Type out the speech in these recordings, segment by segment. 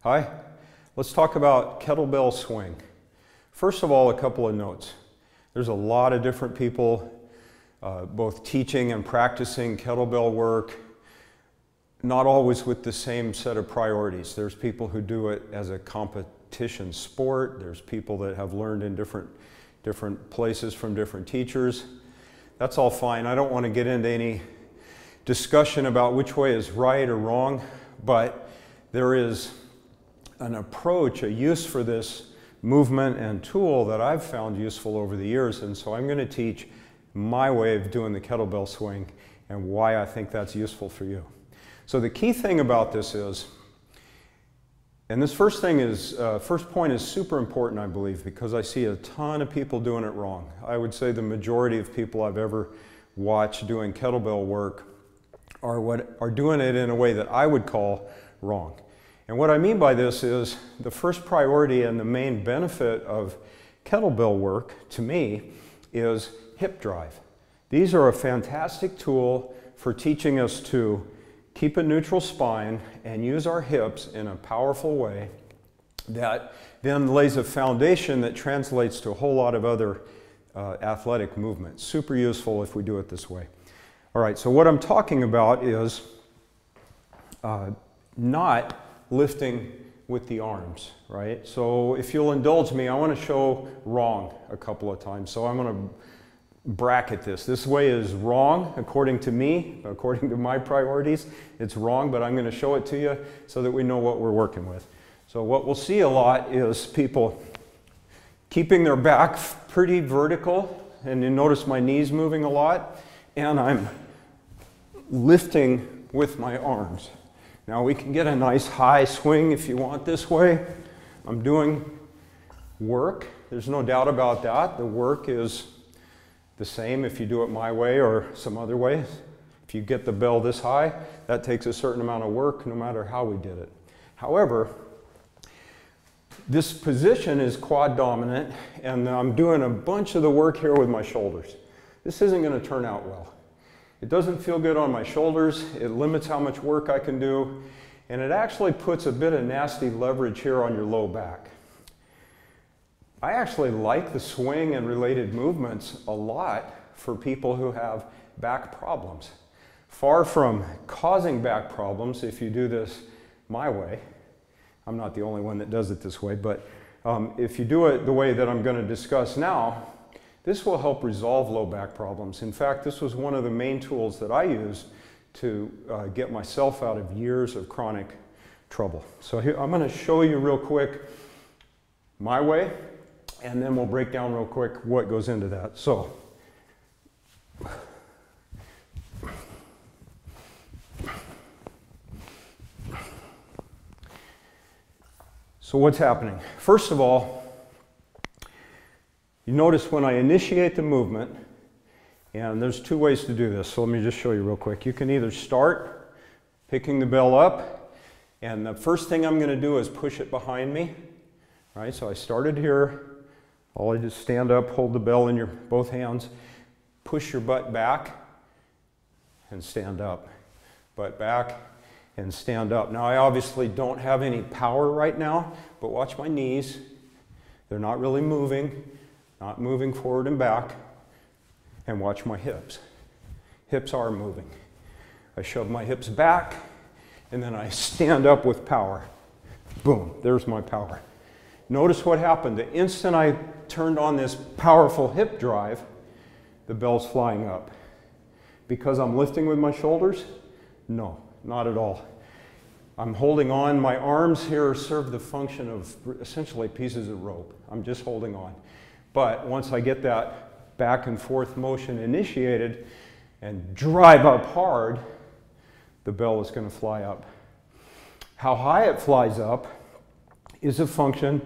Hi, let's talk about kettlebell swing. First of all, a couple of notes. There's a lot of different people both teaching and practicing kettlebell work, not always with the same set of priorities. There's people who do it as a competition sport. There's people that have learned in different places from different teachers. That's all fine. I don't want to get into any discussion about which way is right or wrong, but there is an approach, a use for this movement and tool that I've found useful over the years, and so I'm going to teach my way of doing the kettlebell swing and why I think that's useful for you. So the key thing about this is, and this first point is super important, I believe, because I see a ton of people doing it wrong. I would say the majority of people I've ever watched doing kettlebell work are doing it in a way that I would call wrong. And what I mean by this is the first priority and the main benefit of kettlebell work, to me, is hip drive. These are a fantastic tool for teaching us to keep a neutral spine and use our hips in a powerful way that then lays a foundation that translates to a whole lot of other athletic movements. Super useful if we do it this way. All right, so what I'm talking about is not lifting with the arms, right? So if you'll indulge me, I want to show wrong a couple of times. So I'm going to bracket this. This way is wrong according to me, according to my priorities. It's wrong, but I'm going to show it to you so that we know what we're working with. So what we'll see a lot is people keeping their back pretty vertical, and you notice my knees moving a lot, and I'm lifting with my arms. Now we can get a nice high swing if you want this way. I'm doing work. There's no doubt about that. The work is the same if you do it my way or some other way. If you get the bell this high, that takes a certain amount of work no matter how we did it. However, this position is quad dominant, and I'm doing a bunch of the work here with my shoulders. This isn't going to turn out well. It doesn't feel good on my shoulders, it limits how much work I can do, and it actually puts a bit of nasty leverage here on your low back. I actually like the swing and related movements a lot for people who have back problems. Far from causing back problems if you do this my way. I'm not the only one that does it this way, but if you do it the way that I'm going to discuss now, this will help resolve low back problems. In fact, this was one of the main tools that I used to get myself out of years of chronic trouble. So here, I'm going to show you real quick my way, and then we'll break down real quick what goes into that. So what's happening? First of all, you notice when I initiate the movement, and there's two ways to do this, so let me just show you real quick. You can either start picking the bell up, and the first thing I'm going to do is push it behind me. Right? So I started here. All I just stand up, hold the bell in your both hands, push your butt back, and stand up. Butt back and stand up. Now I obviously don't have any power right now, but watch my knees. They're not really moving. Not moving forward and back, and watch my hips. Hips are moving. I shove my hips back, and then I stand up with power. Boom, there's my power. Notice what happened. The instant I turned on this powerful hip drive, the bell's flying up. Because I'm lifting with my shoulders? No, not at all. I'm holding on. My arms here serve the function of essentially pieces of rope. I'm just holding on. But once I get that back and forth motion initiated and drive up hard, the bell is going to fly up. How high it flies up is a function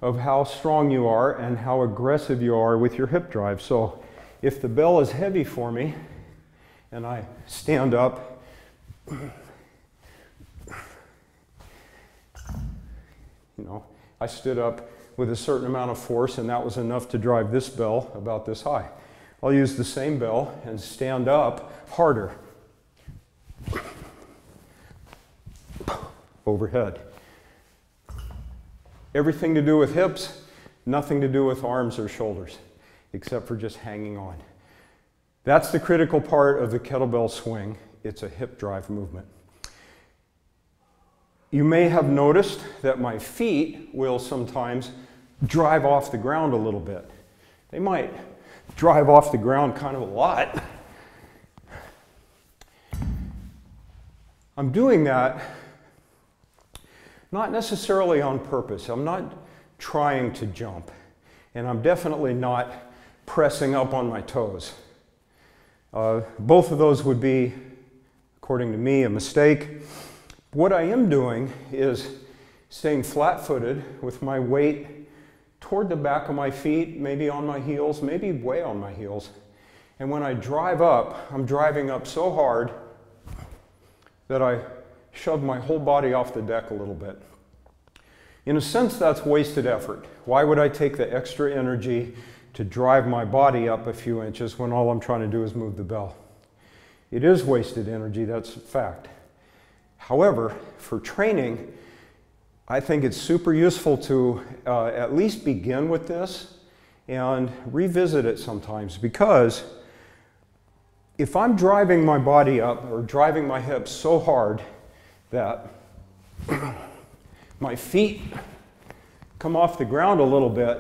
of how strong you are and how aggressive you are with your hip drive. So if the bell is heavy for me and I stand up, I stood up with a certain amount of force, and that was enough to drive this bell about this high. I'll use the same bell and stand up harder. Overhead. Everything to do with hips, nothing to do with arms or shoulders, except for just hanging on. That's the critical part of the kettlebell swing. It's a hip drive movement. You may have noticed that my feet will sometimes drive off the ground a little bit. They might drive off the ground kind of a lot. I'm doing that not necessarily on purpose. I'm not trying to jump, and I'm definitely not pressing up on my toes. Both of those would be, according to me, a mistake. What I am doing is staying flat-footed with my weight toward the back of my feet, maybe on my heels, maybe way on my heels. And when I drive up, I'm driving up so hard that I shove my whole body off the deck a little bit. In a sense, that's wasted effort. Why would I take the extra energy to drive my body up a few inches when all I'm trying to do is move the bell? It is wasted energy, that's a fact. However, for training, I think it's super useful to at least begin with this and revisit it sometimes, because if I'm driving my body up or driving my hips so hard that my feet come off the ground a little bit,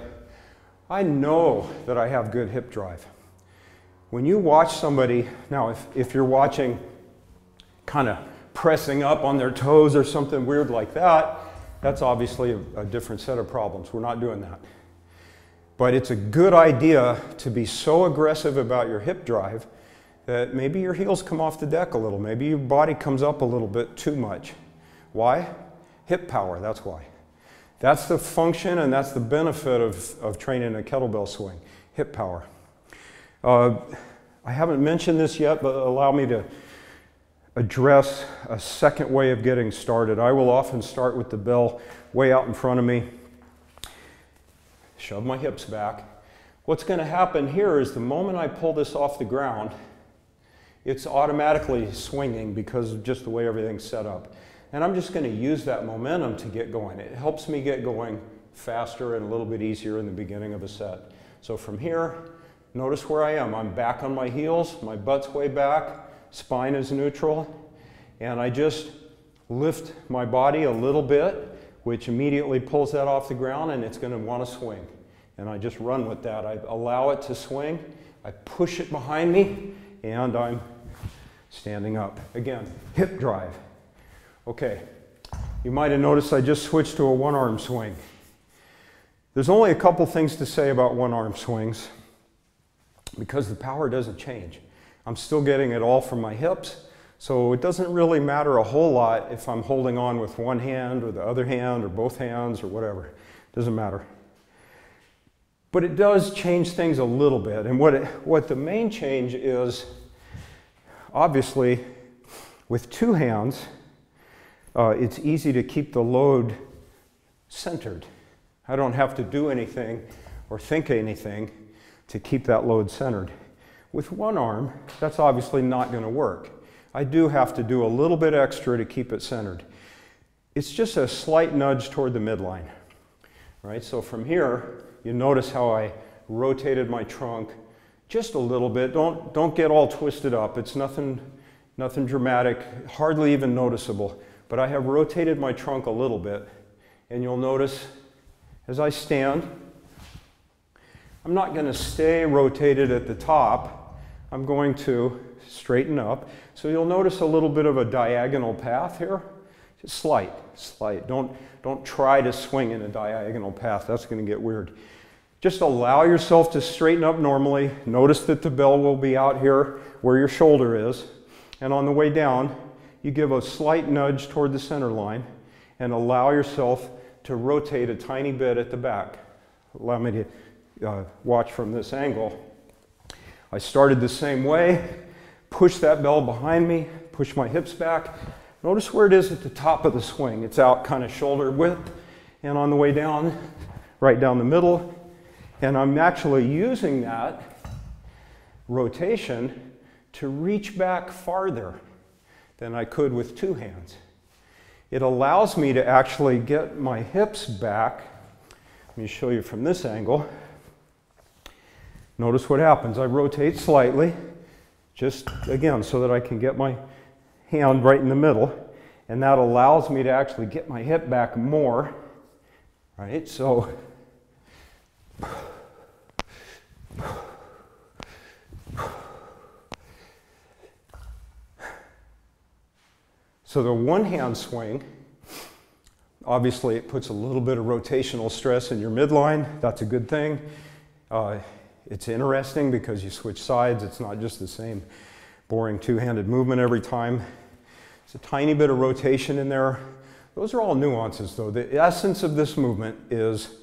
I know that I have good hip drive. When you watch somebody, now if you're watching kind of pressing up on their toes or something weird like that, that's obviously a different set of problems. We're not doing that. But it's a good idea to be so aggressive about your hip drive that maybe your heels come off the deck a little. Maybe your body comes up a little bit too much. Why? Hip power, that's why. That's the function and that's the benefit of training a kettlebell swing, hip power. I haven't mentioned this yet, but allow me to address a second way of getting started. I will often start with the bell way out in front of me, shove my hips back. What's going to happen here is the moment I pull this off the ground, it's automatically swinging because of just the way everything's set up. And I'm just going to use that momentum to get going. It helps me get going faster and a little bit easier in the beginning of a set. So from here, notice where I am. I'm back on my heels, my butt's way back, spine is neutral, and I just lift my body a little bit, which immediately pulls that off the ground, and it's going to want to swing. And I just run with that. I allow it to swing, I push it behind me, and I'm standing up. Again, hip drive. Okay, you might have noticed I just switched to a one-arm swing. There's only a couple things to say about one-arm swings because the power doesn't change. I'm still getting it all from my hips, so it doesn't really matter a whole lot if I'm holding on with one hand or the other hand or both hands or whatever. It doesn't matter. But it does change things a little bit, and what the main change is, obviously, with two hands, it's easy to keep the load centered. I don't have to do anything or think anything to keep that load centered. With one arm, that's obviously not going to work. I do have to do a little bit extra to keep it centered. It's just a slight nudge toward the midline. Right? So from here, you notice how I rotated my trunk just a little bit. Don't get all twisted up. It's nothing dramatic, hardly even noticeable. But I have rotated my trunk a little bit, and you'll notice as I stand, I'm not going to stay rotated at the top. I'm going to straighten up. So you'll notice a little bit of a diagonal path here. Just slight. Don't try to swing in a diagonal path. That's going to get weird. Just allow yourself to straighten up normally. Notice that the bell will be out here where your shoulder is. And on the way down, you give a slight nudge toward the center line and allow yourself to rotate a tiny bit at the back. Allow me to watch from this angle. I started the same way, push that bell behind me, push my hips back. Notice where it is at the top of the swing. It's out kind of shoulder width, and on the way down, right down the middle. And I'm actually using that rotation to reach back farther than I could with two hands. It allows me to actually get my hips back Let me show you from this angle. Notice what happens. I rotate slightly, just again, so that I can get my hand right in the middle, and that allows me to actually get my hip back more, right? So the one-hand swing, obviously it puts a little bit of rotational stress in your midline. That's a good thing. It's interesting because you switch sides. It's not just the same boring two-handed movement every time. There's a tiny bit of rotation in there. Those are all nuances though. The essence of this movement is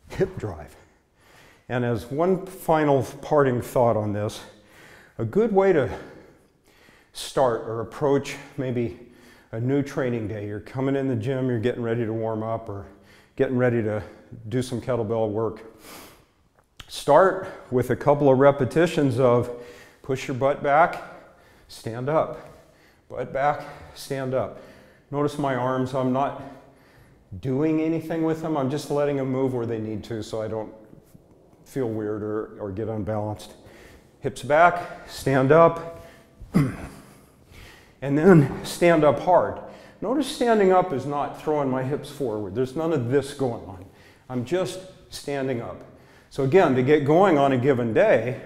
hip drive. And as one final parting thought on this, a good way to start or approach maybe a new training day. You're coming in the gym, you're getting ready to warm up or getting ready to do some kettlebell work. Start with a couple of repetitions of push your butt back, stand up. Butt back, stand up. Notice my arms, I'm not doing anything with them, I'm just letting them move where they need to so I don't feel weird or get unbalanced. Hips back, stand up, and then stand up hard. Notice standing up is not throwing my hips forward. There's none of this going on. I'm just standing up. So again, to get going on a given day,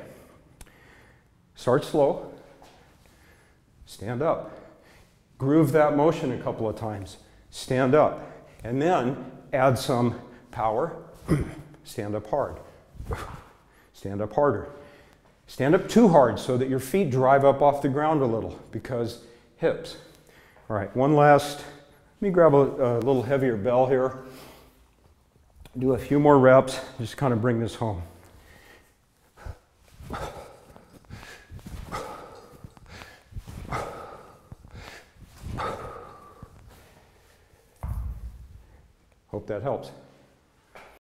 start slow, stand up. Groove that motion a couple of times. Stand up. And then add some power. Stand up hard. Stand up harder. Stand up too hard so that your feet drive up off the ground a little because hips. All right, one last, let me grab a little heavier bell here. Do a few more reps, just kind of bring this home. Hope that helps.